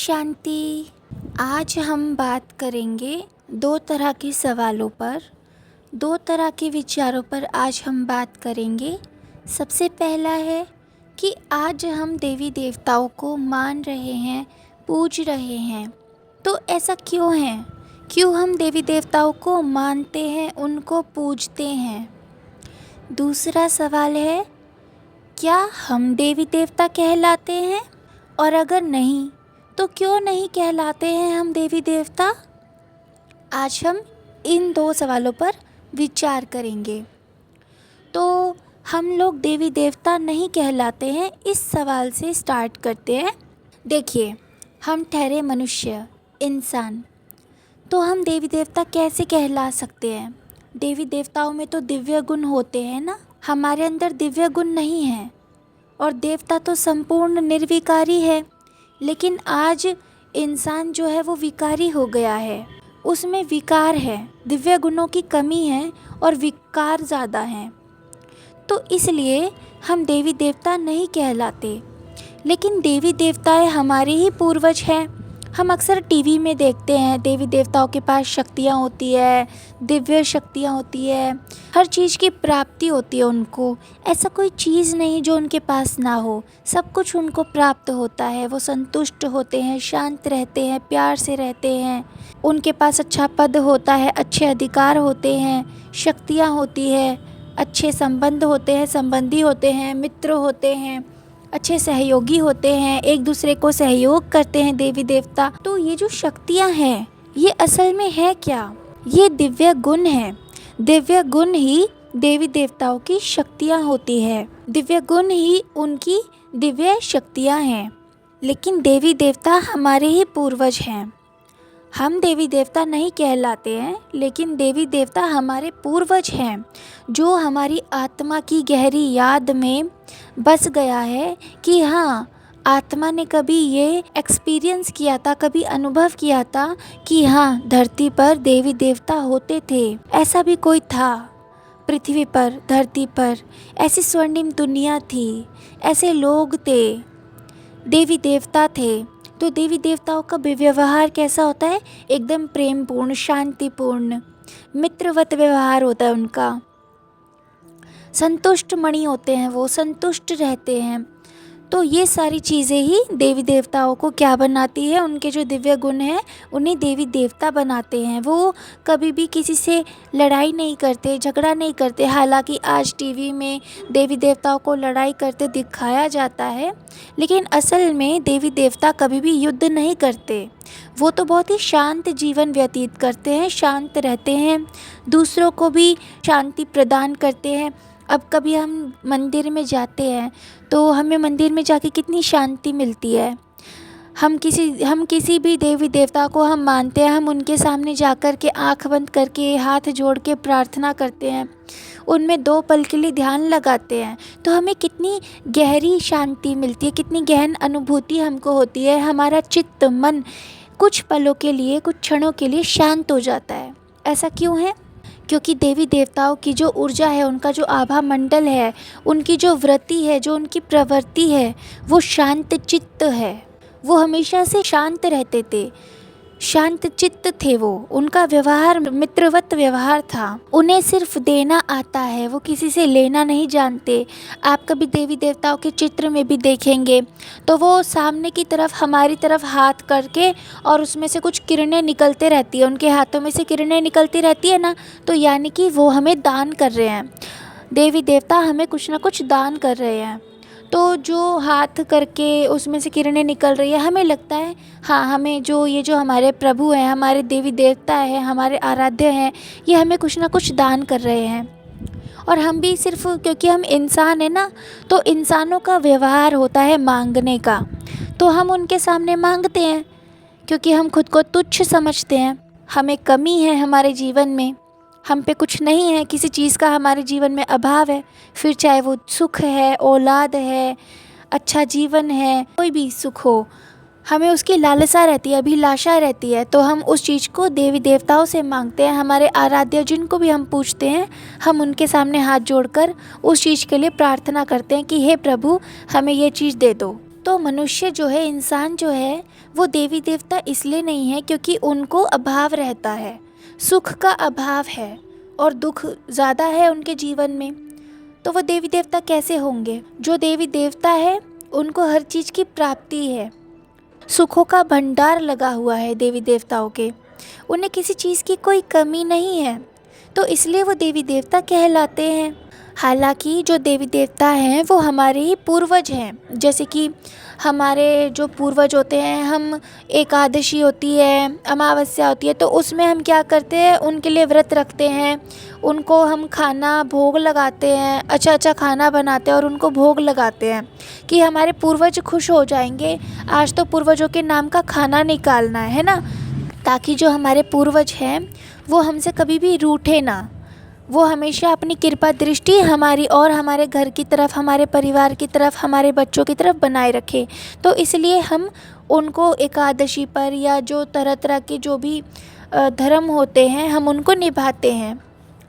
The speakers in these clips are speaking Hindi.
शांति। आज हम बात करेंगे दो तरह के सवालों पर, दो तरह के विचारों पर आज हम बात करेंगे। सबसे पहला है कि आज हम देवी देवताओं को मान रहे हैं, पूज रहे हैं, तो ऐसा क्यों है? क्यों हम देवी देवताओं को मानते हैं, उनको पूजते हैं? दूसरा सवाल है, क्या हम देवी देवता कहलाते हैं? और अगर नहीं तो क्यों नहीं कहलाते हैं हम देवी देवता? आज हम इन दो सवालों पर विचार करेंगे। तो हम लोग देवी देवता नहीं कहलाते हैं, इस सवाल से स्टार्ट करते हैं। देखिए, हम ठहरे मनुष्य, इंसान, तो हम देवी देवता कैसे कहला सकते हैं? देवी देवताओं में तो दिव्य गुण होते हैं ना, हमारे अंदर दिव्य गुण नहीं है। और देवता तो संपूर्ण निर्विकारी है, लेकिन आज इंसान जो है वो विकारी हो गया है, उसमें विकार है, दिव्य गुणों की कमी है और विकार ज़्यादा हैं। तो इसलिए हम देवी देवता नहीं कहलाते। लेकिन देवी देवताएं हमारे ही पूर्वज हैं। हम अक्सर टीवी में देखते हैं देवी देवताओं के पास शक्तियाँ होती है, दिव्य शक्तियाँ होती है, हर चीज़ की प्राप्ति होती है उनको। ऐसा कोई चीज़ नहीं जो उनके पास ना हो, सब कुछ उनको प्राप्त होता है। वो संतुष्ट होते हैं, शांत रहते हैं, प्यार से रहते हैं, उनके पास अच्छा पद होता है, अच्छे अधिकार होते हैं, शक्तियाँ होती है, अच्छे संबंध होते हैं, संबंधी होते हैं, मित्र होते हैं, अच्छे सहयोगी होते हैं, एक दूसरे को सहयोग करते हैं देवी देवता। तो ये जो शक्तियाँ हैं, ये असल में है क्या? ये दिव्य गुण है। दिव्य गुण ही देवी देवताओं की शक्तियाँ होती है, दिव्य गुण ही उनकी दिव्य शक्तियाँ हैं। लेकिन देवी देवता हमारे ही पूर्वज हैं। हम देवी देवता नहीं कहलाते हैं, लेकिन देवी देवता हमारे पूर्वज हैं, जो हमारी आत्मा की गहरी याद में बस गया है कि हाँ, आत्मा ने कभी ये एक्सपीरियंस किया था, कभी अनुभव किया था कि हाँ, धरती पर देवी देवता होते थे। ऐसा भी कोई था पृथ्वी पर, धरती पर, ऐसी स्वर्णिम दुनिया थी, ऐसे लोग थे, देवी देवता थे। तो देवी देवताओं का व्यवहार कैसा होता है? एकदम प्रेमपूर्ण, शांतिपूर्ण, मित्रवत व्यवहार होता है उनका। संतुष्ट मणि होते हैं, वो संतुष्ट रहते हैं। तो ये सारी चीज़ें ही देवी देवताओं को क्या बनाती है? उनके जो दिव्य गुण हैं उन्हें देवी देवता बनाते हैं। वो कभी भी किसी से लड़ाई नहीं करते, झगड़ा नहीं करते। हालांकि आज टीवी में देवी देवताओं को लड़ाई करते दिखाया जाता है, लेकिन असल में देवी देवता कभी भी युद्ध नहीं करते। वो तो बहुत ही शांत जीवन व्यतीत करते हैं, शांत रहते हैं, दूसरों को भी शांति प्रदान करते हैं। अब कभी हम मंदिर में जाते हैं तो हमें मंदिर में जाके कितनी शांति मिलती है। हम किसी भी देवी देवता को हम मानते हैं, हम उनके सामने जाकर के आँख बंद करके, हाथ जोड़ के प्रार्थना करते हैं, उनमें 2 पल के लिए ध्यान लगाते हैं, तो हमें कितनी गहरी शांति मिलती है, कितनी गहन अनुभूति हमको होती है। हमारा चित्त, मन कुछ पलों के लिए, कुछ क्षणों के लिए शांत हो जाता है। ऐसा क्यों है? क्योंकि देवी देवताओं की जो ऊर्जा है, उनका जो आभा मंडल है, उनकी जो वृत्ति है, जो उनकी प्रवृत्ति है, वो शांत चित्त है। वो हमेशा से शांत रहते थे, शांत चित्त थे वो। उनका व्यवहार मित्रवत व्यवहार था। उन्हें सिर्फ देना आता है, वो किसी से लेना नहीं जानते। आप कभी देवी देवताओं के चित्र में भी देखेंगे तो वो सामने की तरफ, हमारी तरफ हाथ करके, और उसमें से कुछ किरणें निकलते रहती है, उनके हाथों में से किरणें निकलती रहती है ना, तो यानी कि वो हमें दान कर रहे हैं। देवी देवता हमें कुछ ना कुछ दान कर रहे हैं। तो जो हाथ करके उसमें से किरणें निकल रही है, हमें लगता है हाँ, हमें ये जो हमारे प्रभु हैं, हमारे देवी देवता हैं, हमारे आराध्य हैं, ये हमें कुछ ना कुछ दान कर रहे हैं। और हम भी सिर्फ, क्योंकि हम इंसान हैं ना, तो इंसानों का व्यवहार होता है मांगने का, तो हम उनके सामने मांगते हैं, क्योंकि हम खुद को तुच्छ समझते हैं। हमें कमी है हमारे जीवन में, हम पे कुछ नहीं है, किसी चीज़ का हमारे जीवन में अभाव है, फिर चाहे वो सुख है, औलाद है, अच्छा जीवन है, कोई भी सुख हो, हमें उसकी लालसा रहती है, अभिलाषा रहती है। तो हम उस चीज़ को देवी देवताओं से मांगते हैं। हमारे आराध्य जिनको भी हम पूछते हैं, हम उनके सामने हाथ जोड़कर उस चीज़ के लिए प्रार्थना करते हैं कि हे प्रभु, हमें ये चीज़ दे दो। तो मनुष्य जो है, इंसान जो है, वो देवी देवता इसलिए नहीं है क्योंकि उनको अभाव रहता है, सुख का अभाव है और दुख ज़्यादा है उनके जीवन में। तो वो देवी देवता कैसे होंगे? जो देवी देवता है उनको हर चीज़ की प्राप्ति है, सुखों का भंडार लगा हुआ है देवी देवताओं के, उन्हें किसी चीज़ की कोई कमी नहीं है, तो इसलिए वो देवी देवता कहलाते हैं। हालांकि जो देवी देवता हैं वो हमारे ही पूर्वज हैं। जैसे कि हमारे जो पूर्वज होते हैं, हम एकादशी होती है, अमावस्या होती है, तो उसमें हम क्या करते हैं, उनके लिए व्रत रखते हैं, उनको हम खाना भोग लगाते हैं, अच्छा अच्छा खाना बनाते हैं और उनको भोग लगाते हैं कि हमारे पूर्वज खुश हो जाएंगे। आज तो पूर्वजों के नाम का खाना निकालना है ना, ताकि जो हमारे पूर्वज हैं वो हमसे कभी भी रूठे ना, वो हमेशा अपनी कृपा दृष्टि हमारी और हमारे घर की तरफ, हमारे परिवार की तरफ, हमारे बच्चों की तरफ बनाए रखे। तो इसलिए हम उनको एकादशी पर या जो तरह तरह के जो भी धर्म होते हैं, हम उनको निभाते हैं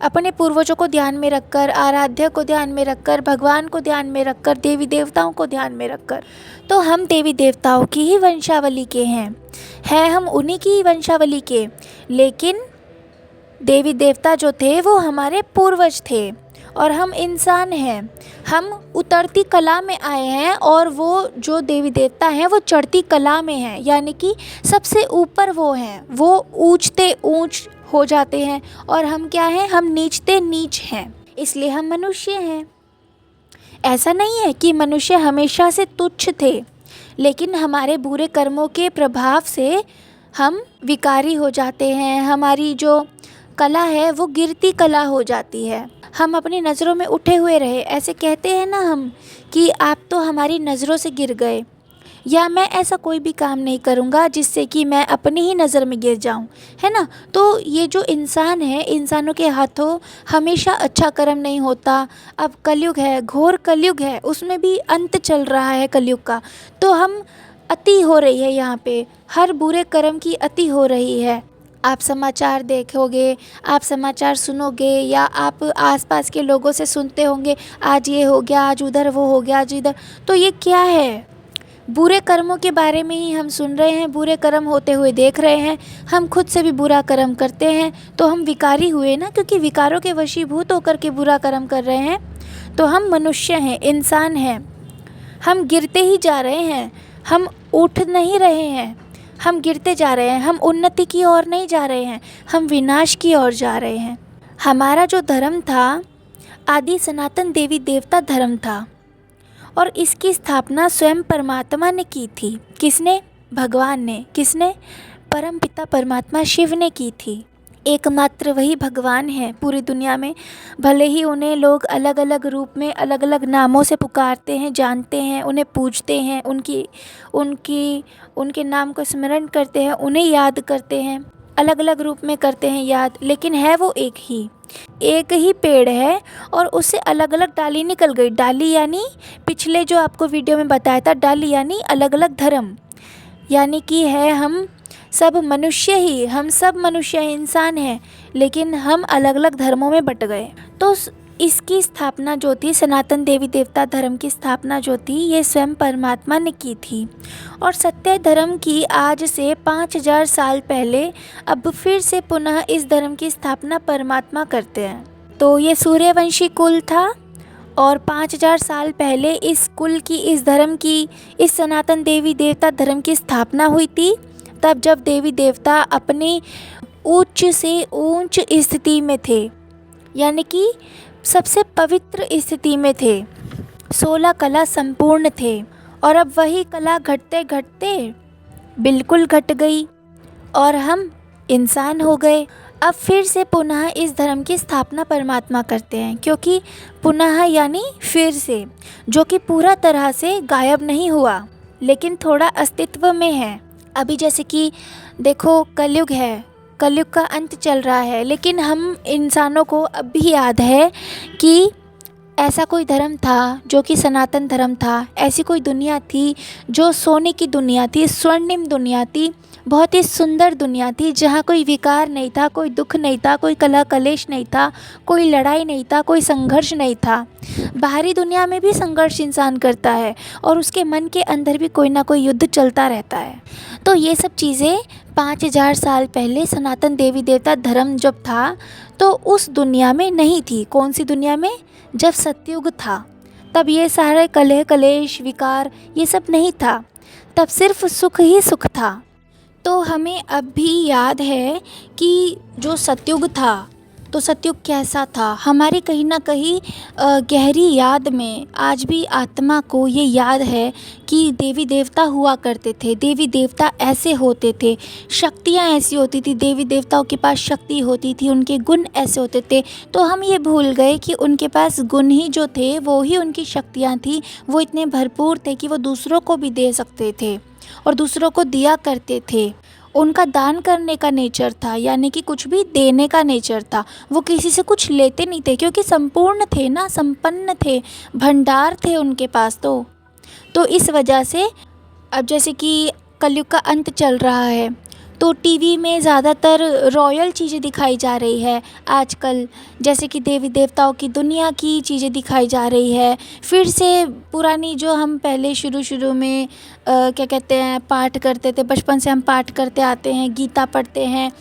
अपने पूर्वजों को ध्यान में रखकर, आराध्य को ध्यान में रखकर, भगवान को ध्यान में रखकर, देवी देवताओं को ध्यान में रखकर। तो हम देवी देवताओं की ही वंशावली के हैं हम उन्हीं की ही वंशावली के। लेकिन देवी देवता जो थे वो हमारे पूर्वज थे और हम इंसान हैं, हम उतरती कला में आए हैं और वो जो देवी देवता हैं वो चढ़ती कला में हैं, यानी कि सबसे ऊपर वो हैं, वो ऊंचते ऊंच हो जाते हैं और हम क्या हैं, हम नीचते नीच हैं, इसलिए हम मनुष्य हैं। ऐसा नहीं है कि मनुष्य हमेशा से तुच्छ थे, लेकिन हमारे बुरे कर्मों के प्रभाव से हम विकारी हो जाते हैं, हमारी जो कला है वो गिरती कला हो जाती है, हम अपनी नज़रों में उठे हुए रहे। ऐसे कहते हैं ना हम कि आप तो हमारी नज़रों से गिर गए, या मैं ऐसा कोई भी काम नहीं करूँगा जिससे कि मैं अपनी ही नज़र में गिर जाऊँ, है ना। तो ये जो इंसान है, इंसानों के हाथों हमेशा अच्छा कर्म नहीं होता। अब कलयुग है, घोर कलयुग है, उसमें भी अंत चल रहा है कलयुग का, तो हम अति हो रही है यहाँ पे, हर बुरे कर्म की अति हो रही है। आप समाचार देखोगे, आप समाचार सुनोगे, या आप आसपास के लोगों से सुनते होंगे, आज ये हो गया, आज उधर वो हो गया, आज इधर। तो ये क्या है? बुरे कर्मों के बारे में ही हम सुन रहे हैं, बुरे कर्म होते हुए देख रहे हैं, हम खुद से भी बुरा कर्म करते हैं, तो हम विकारी हुए ना, क्योंकि विकारों के वशीभूत होकर के बुरा कर्म कर रहे हैं। तो हम मनुष्य हैं, इंसान हैं, हम गिरते ही जा रहे हैं, हम उठ नहीं रहे हैं, हम गिरते जा रहे हैं, हम उन्नति की ओर नहीं जा रहे हैं, हम विनाश की ओर जा रहे हैं। हमारा जो धर्म था आदि सनातन देवी देवता धर्म था, और इसकी स्थापना स्वयं परमात्मा ने की थी। किसने? भगवान ने। किसने? परमपिता परमात्मा शिव ने की थी। एकमात्र वही भगवान है पूरी दुनिया में, भले ही उन्हें लोग अलग अलग रूप में, अलग अलग नामों से पुकारते हैं, जानते हैं, उन्हें पूजते हैं, उनके नाम को स्मरण करते हैं, उन्हें याद करते हैं, अलग अलग रूप में करते हैं याद, लेकिन है वो एक ही पेड़ है और उससे अलग अलग डाली निकल गई। डाली यानी पिछले जो आपको वीडियो में बताया था, डाली यानी अलग अलग धर्म, यानी कि है हम सब मनुष्य ही, हम सब मनुष्य इंसान हैं, लेकिन हम अलग अलग धर्मों में बट गए। तो इसकी स्थापना जो थी, सनातन देवी देवता धर्म की स्थापना जो थी, ये स्वयं परमात्मा ने की थी। और सत्य धर्म की आज से 5000 साल पहले अब फिर से पुनः इस धर्म की स्थापना परमात्मा करते हैं। तो ये सूर्यवंशी कुल था और 5000 साल पहले इस कुल की, इस धर्म की, इस सनातन देवी देवता धर्म की स्थापना हुई थी, तब जब देवी देवता अपनी उच्च से ऊंच स्थिति में थे, यानी कि सबसे पवित्र स्थिति में थे, 16 कला संपूर्ण थे। और अब वही कला घटते घटते बिल्कुल घट गई और हम इंसान हो गए। अब फिर से पुनः इस धर्म की स्थापना परमात्मा करते हैं, क्योंकि पुनः यानी फिर से, जो कि पूरा तरह से गायब नहीं हुआ, लेकिन थोड़ा अस्तित्व में है। अभी जैसे कि देखो कलयुग है, कलयुग का अंत चल रहा है, लेकिन हम इंसानों को अब भी याद है कि ऐसा कोई धर्म था जो कि सनातन धर्म था, ऐसी कोई दुनिया थी जो सोने की दुनिया थी, स्वर्णिम दुनिया थी, बहुत ही सुंदर दुनिया थी, जहाँ कोई विकार नहीं था, कोई दुख नहीं था, कोई कलह कलेश नहीं था, कोई लड़ाई नहीं था, कोई संघर्ष नहीं था। बाहरी दुनिया में भी संघर्ष इंसान करता है और उसके मन के अंदर भी कोई ना कोई युद्ध चलता रहता है। तो ये सब चीज़ें 5000 साल पहले सनातन देवी देवता धर्म जब था तो उस दुनिया में नहीं थी। कौन सी दुनिया में? जब सतयुग था, तब ये सारे कलह कलेश विकार ये सब नहीं था, तब सिर्फ सुख ही सुख था। तो हमें अब भी याद है कि जो सतयुग था, तो सतयुग कैसा था, हमारी कहीं ना कहीं गहरी याद में आज भी आत्मा को ये याद है कि देवी देवता हुआ करते थे, देवी देवता ऐसे होते थे, शक्तियाँ ऐसी होती थी, देवी देवताओं के पास शक्ति होती थी, उनके गुण ऐसे होते थे। तो हम ये भूल गए कि उनके पास गुण ही जो थे वो ही उनकी शक्तियाँ थी। वो इतने भरपूर थे कि वो दूसरों को भी दे सकते थे और दूसरों को दिया करते थे। उनका दान करने का नेचर था, यानी कि कुछ भी देने का नेचर था। वो किसी से कुछ लेते नहीं थे क्योंकि संपूर्ण थे ना, संपन्न थे, भंडार थे उनके पास। तो इस वजह से अब जैसे कि कलयुग का अंत चल रहा है तो टीवी में ज़्यादातर रॉयल चीज़ें दिखाई जा रही है आजकल, जैसे कि देवी देवताओं की दुनिया की चीज़ें दिखाई जा रही है। फिर से पुरानी जो हम पहले शुरू में क्या कहते हैं पाठ करते थे, बचपन से हम पाठ करते आते हैं, गीता पढ़ते हैं,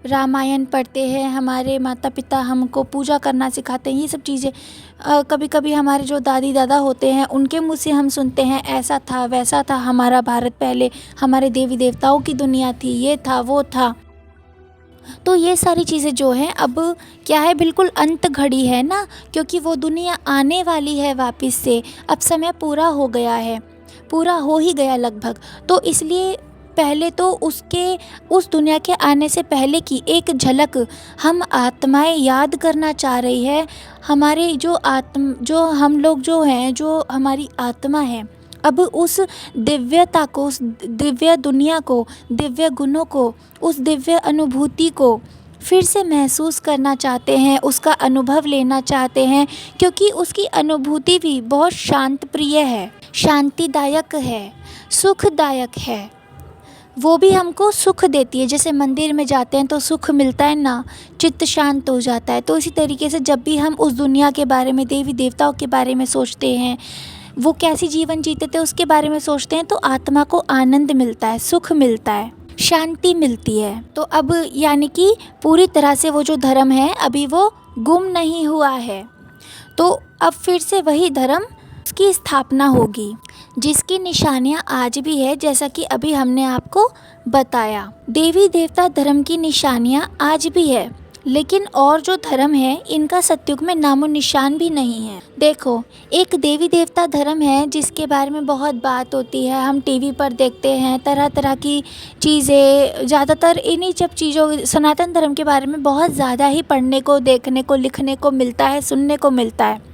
रामायण पढ़ते हैं, हमारे माता पिता हमको पूजा करना सिखाते हैं। ये सब चीज़ें कभी कभी हमारे जो दादी दादा होते हैं उनके मुँह से हम सुनते हैं, ऐसा था वैसा था हमारा भारत पहले, हमारे देवी देवताओं की दुनिया थी, ये था वो था। तो ये सारी चीज़ें जो हैं अब क्या है, बिल्कुल अंत घड़ी है ना, क्योंकि वो दुनिया आने वाली है वापस से। अब समय पूरा हो गया है, पूरा हो ही गया लगभग। तो इसलिए पहले तो उस दुनिया के आने से पहले की एक झलक हम आत्माएं याद करना चाह रही है। हमारे जो हम लोग जो हैं, जो हमारी आत्मा है, अब उस दिव्यता को, उस दिव्य दुनिया को, दिव्य गुणों को, उस दिव्य अनुभूति को फिर से महसूस करना चाहते हैं, उसका अनुभव लेना चाहते हैं, क्योंकि उसकी अनुभूति भी बहुत शांत प्रिय है, शांतिदायक है, सुखदायक है। वो भी हमको सुख देती है। जैसे मंदिर में जाते हैं तो सुख मिलता है ना, चित्त शांत हो जाता है। तो इसी तरीके से जब भी हम उस दुनिया के बारे में, देवी देवताओं के बारे में सोचते हैं, वो कैसी जीवन जीते थे उसके बारे में सोचते हैं, तो आत्मा को आनंद मिलता है, सुख मिलता है, शांति मिलती है। तो अब यानी कि पूरी तरह से वो जो धर्म है अभी वो गुम नहीं हुआ है। तो अब फिर से वही धर्म की स्थापना होगी, जिसकी निशानियाँ आज भी है, जैसा कि अभी हमने आपको बताया। देवी देवता धर्म की निशानियाँ आज भी है, लेकिन और जो धर्म है इनका सतयुग में नामो निशान भी नहीं है। देखो, एक देवी देवता धर्म है जिसके बारे में बहुत बात होती है, हम टीवी पर देखते हैं, तरह तरह की चीज़ें, ज़्यादातर इन्हीं सब चीज़ों, सनातन धर्म के बारे में बहुत ज़्यादा ही पढ़ने को, देखने को, लिखने को मिलता है, सुनने को मिलता है।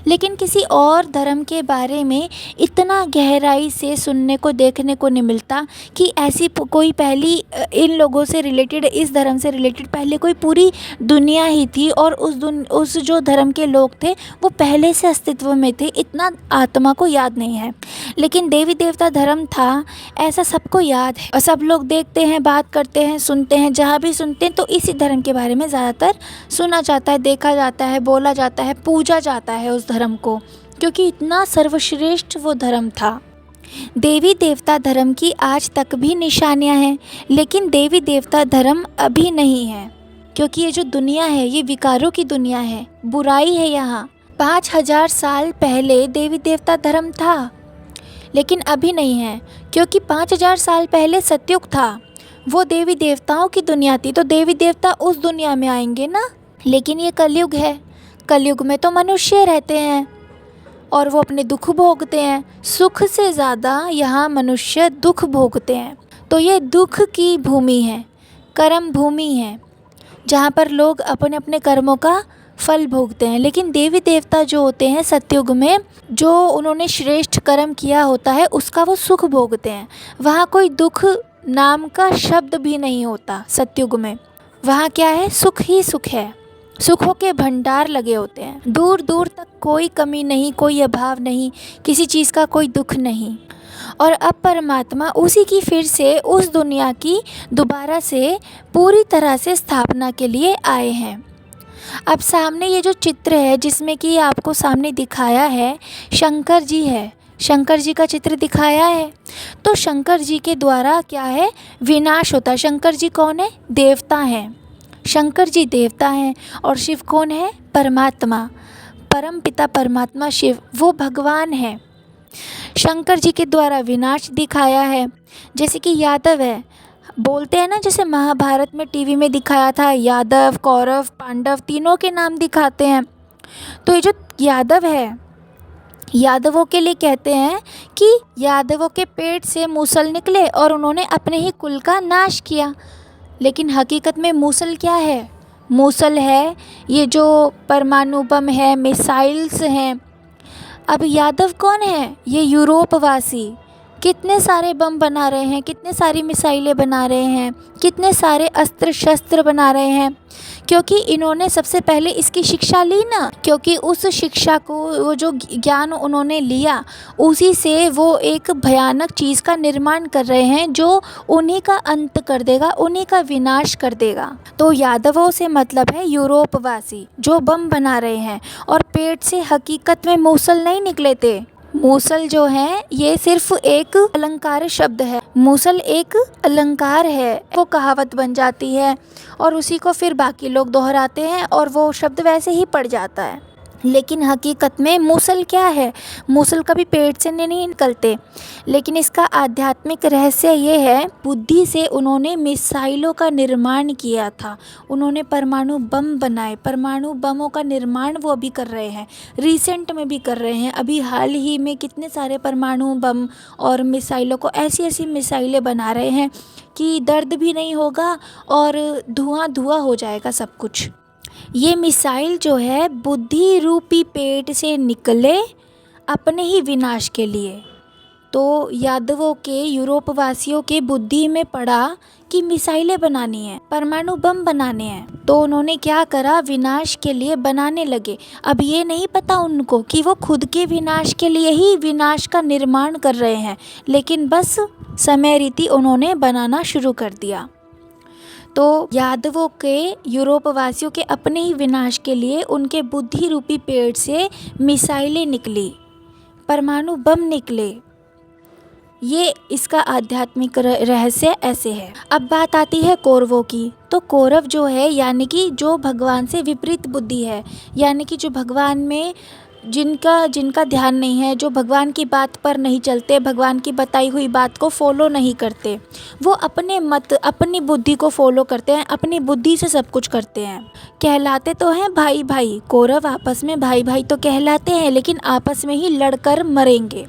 लेकिन किसी और धर्म के बारे में इतना गहराई से सुनने को, देखने को नहीं मिलता कि ऐसी कोई पहली इन लोगों से रिलेटेड, इस धर्म से रिलेटेड पहले कोई पूरी दुनिया ही थी और उस जो धर्म के लोग थे वो पहले से अस्तित्व में थे। इतना आत्मा को याद नहीं है, लेकिन देवी देवता धर्म था, ऐसा सबको याद है और सब लोग देखते हैं, बात करते हैं, सुनते हैं। जहाँ भी सुनते हैं तो इसी धर्म के बारे में ज़्यादातर सुना जाता है, देखा जाता है, बोला जाता है, पूजा जाता है उस धर्म को, क्योंकि इतना सर्वश्रेष्ठ वो धर्म था। देवी देवता धर्म की आज तक भी निशानियां हैं, लेकिन देवी देवता धर्म अभी नहीं है, क्योंकि ये जो दुनिया है ये विकारों की दुनिया है, बुराई है यहाँ। 5000 साल पहले देवी देवता धर्म था, लेकिन अभी नहीं है, क्योंकि 5000 साल पहले सतयुग था, वो देवी देवताओं की दुनिया थी। तो देवी देवता उस दुनिया में आएंगे ना, लेकिन ये कलयुग है, कलयुग में तो मनुष्य रहते हैं और वो अपने दुख भोगते हैं। सुख से ज़्यादा यहाँ मनुष्य दुख भोगते हैं। तो ये दुख की भूमि है, कर्म भूमि है, जहाँ पर लोग अपने अपने कर्मों का फल भोगते हैं। लेकिन देवी देवता जो होते हैं सतयुग में, जो उन्होंने श्रेष्ठ कर्म किया होता है उसका वो सुख भोगते हैं। वहाँ कोई दुख नाम का शब्द भी नहीं होता सतयुग में, वहाँ क्या है, सुख ही सुख है। सुखों के भंडार लगे होते हैं। दूर दूर तक कोई कमी नहीं, कोई अभाव नहीं, किसी चीज़ का कोई दुख नहीं। और अब परमात्मा उसी की फिर से उस दुनिया की दोबारा से पूरी तरह से स्थापना के लिए आए हैं। अब सामने ये जो चित्र है जिसमें कि आपको सामने दिखाया है, शंकर जी है, शंकर जी का चित्र दिखाया है। तो शंकर जी के द्वारा क्या है, विनाश होता है। शंकर जी कौन है? देवता हैं। शंकर जी देवता हैं और शिव कौन है? परमात्मा, परम पिता परमात्मा शिव, वो भगवान है। शंकर जी के द्वारा विनाश दिखाया है। जैसे कि यादव है, बोलते हैं ना, जैसे महाभारत में टीवी में दिखाया था, यादव, कौरव, पांडव तीनों के नाम दिखाते हैं। तो ये जो यादव है, यादवों के लिए कहते हैं कि यादवों के पेट से मूसल निकले और उन्होंने अपने ही कुल का नाश किया। लेकिन हकीकत में मूसल क्या है? मूसल है ये जो परमाणु बम है, मिसाइल्स हैं। अब यादव कौन है? ये यूरोपवासी कितने सारे बम बना रहे हैं, कितने सारी मिसाइलें बना रहे हैं, कितने सारे अस्त्र शस्त्र बना रहे हैं, क्योंकि इन्होंने सबसे पहले इसकी शिक्षा ली ना। क्योंकि उस शिक्षा को, वो जो ज्ञान उन्होंने लिया, उसी से वो एक भयानक चीज़ का निर्माण कर रहे हैं जो उन्हीं का अंत कर देगा, उन्हीं का विनाश कर देगा। तो यादवों से मतलब है यूरोपवासी जो बम बना रहे हैं। और पेट से हकीकत में मूसल नहीं निकले थे। मूसल जो है ये सिर्फ एक अलंकार शब्द है। मूसल एक अलंकार है, वो कहावत बन जाती है और उसी को फिर बाकी लोग दोहराते हैं और वो शब्द वैसे ही पड़ जाता है। लेकिन हकीकत में मूसल क्या है? मूसल कभी पेट से नहीं निकलते। लेकिन इसका आध्यात्मिक रहस्य ये है, बुद्धि से उन्होंने मिसाइलों का निर्माण किया था। उन्होंने परमाणु बम बनाए। परमाणु बमों का निर्माण वो अभी कर रहे हैं, रिसेंट में भी कर रहे हैं। अभी हाल ही में कितने सारे परमाणु बम और मिसाइलों को, ऐसी ऐसी मिसाइलें बना रहे हैं कि दर्द भी नहीं होगा और धुआं धुआं हो जाएगा सब कुछ। ये मिसाइल जो है बुद्धि रूपी पेट से निकले अपने ही विनाश के लिए। तो यादवों के, यूरोपवासियों के बुद्धि में पड़ा कि मिसाइलें बनानी है, परमाणु बम बनाने हैं। तो उन्होंने क्या करा, विनाश के लिए बनाने लगे। अब ये नहीं पता उनको कि वो खुद के विनाश के लिए ही विनाश का निर्माण कर रहे हैं, लेकिन बस समय रीति उन्होंने बनाना शुरू कर दिया। तो यादवों के, यूरोपवासियों के अपने ही विनाश के लिए उनके बुद्धि रूपी पेट से मिसाइलें निकली, परमाणु बम निकले। ये इसका आध्यात्मिक रहस्य ऐसे है। अब बात आती है कौरवों की। तो कौरव जो है, यानी कि जो भगवान से विपरीत बुद्धि है, यानी कि जो भगवान में जिनका ध्यान नहीं है, जो भगवान की बात पर नहीं चलते, भगवान की बताई हुई बात को फॉलो नहीं करते, वो अपने मत, अपनी बुद्धि को फॉलो करते हैं, अपनी बुद्धि से सब कुछ करते हैं। कहलाते तो हैं भाई भाई, कौरव आपस में भाई भाई तो कहलाते हैं, लेकिन आपस में ही लड़कर मरेंगे,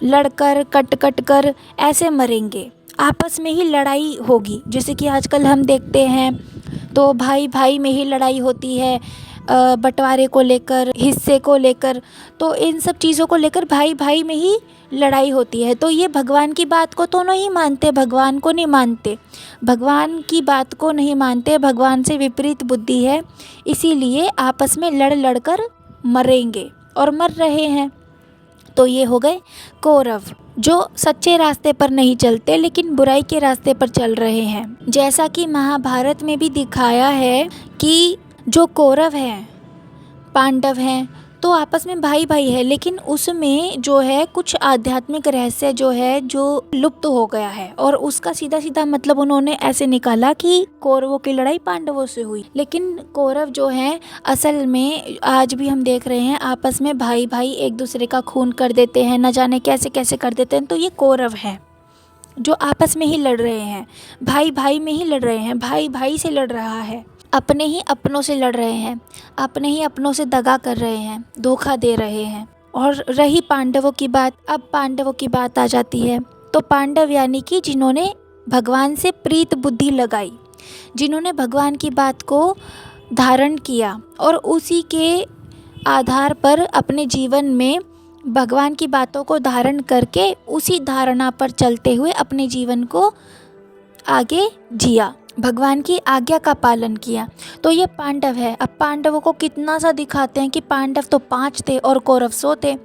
लड़कर कट कट कर ऐसे मरेंगे, आपस में ही लड़ाई होगी। जैसे कि आजकल हम देखते हैं तो भाई भाई में ही लड़ाई होती है, बंटवारे को लेकर, हिस्से को लेकर। तो इन सब चीज़ों को लेकर भाई भाई में ही लड़ाई होती है। तो ये भगवान की बात को तो नहीं मानते, भगवान को नहीं मानते, भगवान की बात को नहीं मानते, भगवान से विपरीत बुद्धि है, इसीलिए आपस में लड़ लड़ कर मरेंगे और मर रहे हैं। तो ये हो गए कौरव, जो सच्चे रास्ते पर नहीं चलते लेकिन बुराई के रास्ते पर चल रहे हैं। जैसा कि महाभारत में भी दिखाया है कि जो कौरव हैं, पांडव हैं, तो आपस में भाई भाई है, लेकिन उसमें जो है कुछ आध्यात्मिक रहस्य जो है जो लुप्त हो गया है, और उसका सीधा सीधा मतलब उन्होंने ऐसे निकाला कि कौरवों की लड़ाई पांडवों से हुई। लेकिन कौरव जो हैं असल में आज भी हम देख रहे हैं आपस में भाई भाई एक दूसरे का खून कर देते हैं, न जाने कैसे कैसे कर देते हैं। तो ये कौरव हैं जो आपस में ही लड़ रहे हैं, भाई भाई में ही लड़ रहे हैं, भाई भाई से लड़ रहा है, अपने ही अपनों से लड़ रहे हैं, अपने ही अपनों से दगा कर रहे हैं, धोखा दे रहे हैं। और रही पांडवों की बात, अब पांडवों की बात आ जाती है। तो पांडव यानी कि जिन्होंने भगवान से प्रीत बुद्धि लगाई, जिन्होंने भगवान की बात को धारण किया और उसी के आधार पर अपने जीवन में भगवान की बातों को धारण करके उसी धारणा पर चलते हुए अपने जीवन को आगे जिया। भगवान की आज्ञा का पालन किया। तो ये पांडव है। अब पांडवों को कितना सा दिखाते हैं कि पांडव तो 5 थे और कौरव 100 थे।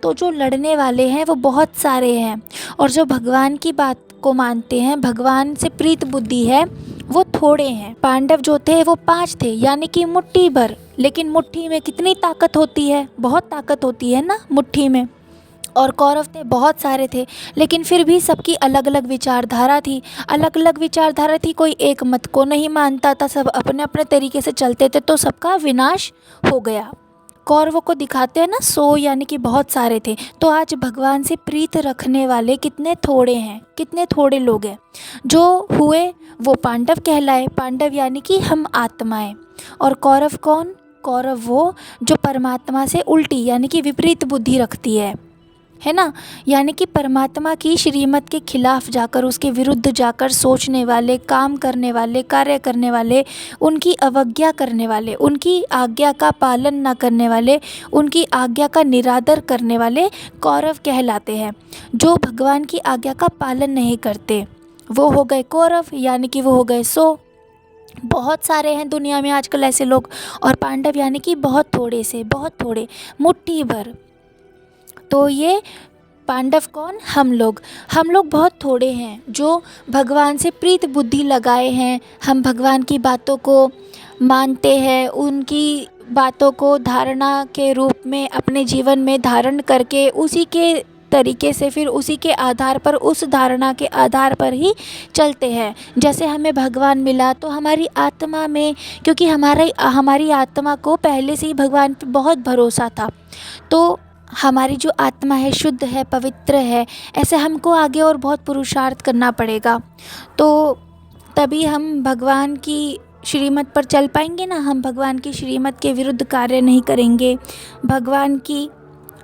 तो जो लड़ने वाले हैं वो बहुत सारे हैं, और जो भगवान की बात को मानते हैं, भगवान से प्रीत बुद्धि है, वो थोड़े हैं। पांडव जो थे वो 5 थे, यानी कि मुट्ठी भर। लेकिन मुट्ठी में कितनी ताकत होती है, बहुत ताकत होती है ना मुट्ठी में। और कौरव थे, बहुत सारे थे, लेकिन फिर भी सबकी अलग अलग विचारधारा थी। अलग अलग विचारधारा थी, कोई एक मत को नहीं मानता था, सब अपने अपने तरीके से चलते थे, तो सबका विनाश हो गया। कौरवों को दिखाते हैं ना 100, यानी कि बहुत सारे थे। तो आज भगवान से प्रीत रखने वाले कितने थोड़े हैं, कितने थोड़े लोग हैं। जो हुए वो पांडव कहलाए। पांडव यानी कि हम आत्माएं। और कौरव कौन? कौरव वो जो परमात्मा से उल्टी यानी कि विपरीत बुद्धि रखती है ना। यानी कि परमात्मा की श्रीमत के खिलाफ जाकर, उसके विरुद्ध जाकर सोचने वाले, काम करने वाले, कार्य करने वाले, उनकी अवज्ञा करने वाले, उनकी आज्ञा का पालन न करने वाले, उनकी आज्ञा का निरादर करने वाले कौरव कहलाते हैं। जो भगवान की आज्ञा का पालन नहीं करते वो हो गए कौरव, यानी कि वो हो गए 100। बहुत सारे हैं दुनिया में आजकल ऐसे लोग। और पांडव यानी कि बहुत थोड़े से, बहुत थोड़े, मुट्ठी भर। तो ये पांडव कौन? हम लोग बहुत थोड़े हैं जो भगवान से प्रीत बुद्धि लगाए हैं। हम भगवान की बातों को मानते हैं, उनकी बातों को धारणा के रूप में अपने जीवन में धारण करके उसी के तरीके से, फिर उसी के आधार पर, उस धारणा के आधार पर ही चलते हैं। जैसे हमें भगवान मिला तो हमारी आत्मा में, क्योंकि हमारी आत्मा को पहले से ही भगवान पर बहुत भरोसा था, तो हमारी जो आत्मा है शुद्ध है, पवित्र है। ऐसे हमको आगे और बहुत पुरुषार्थ करना पड़ेगा, तो तभी हम भगवान की श्रीमत पर चल पाएंगे ना। हम भगवान की श्रीमत के विरुद्ध कार्य नहीं करेंगे, भगवान की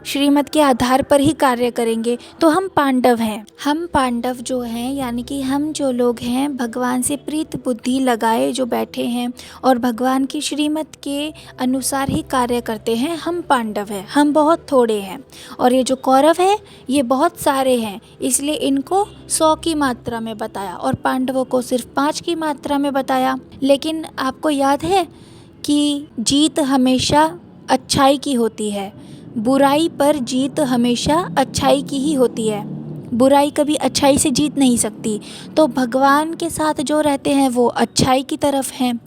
श्रीमत के आधार पर ही कार्य करेंगे, तो हम पांडव हैं। हम पांडव जो हैं, यानी कि हम जो लोग हैं भगवान से प्रीत बुद्धि लगाए जो बैठे हैं और भगवान की श्रीमत के अनुसार ही कार्य करते हैं, हम पांडव हैं। हम बहुत थोड़े हैं। और ये जो कौरव है ये बहुत सारे हैं, इसलिए इनको 100 की मात्रा में बताया और पांडवों को सिर्फ 5 की मात्रा में बताया। लेकिन आपको याद है कि जीत हमेशा अच्छाई की होती है, बुराई पर जीत हमेशा अच्छाई की ही होती है। बुराई कभी अच्छाई से जीत नहीं सकती। तो भगवान के साथ जो रहते हैं वो अच्छाई की तरफ हैं,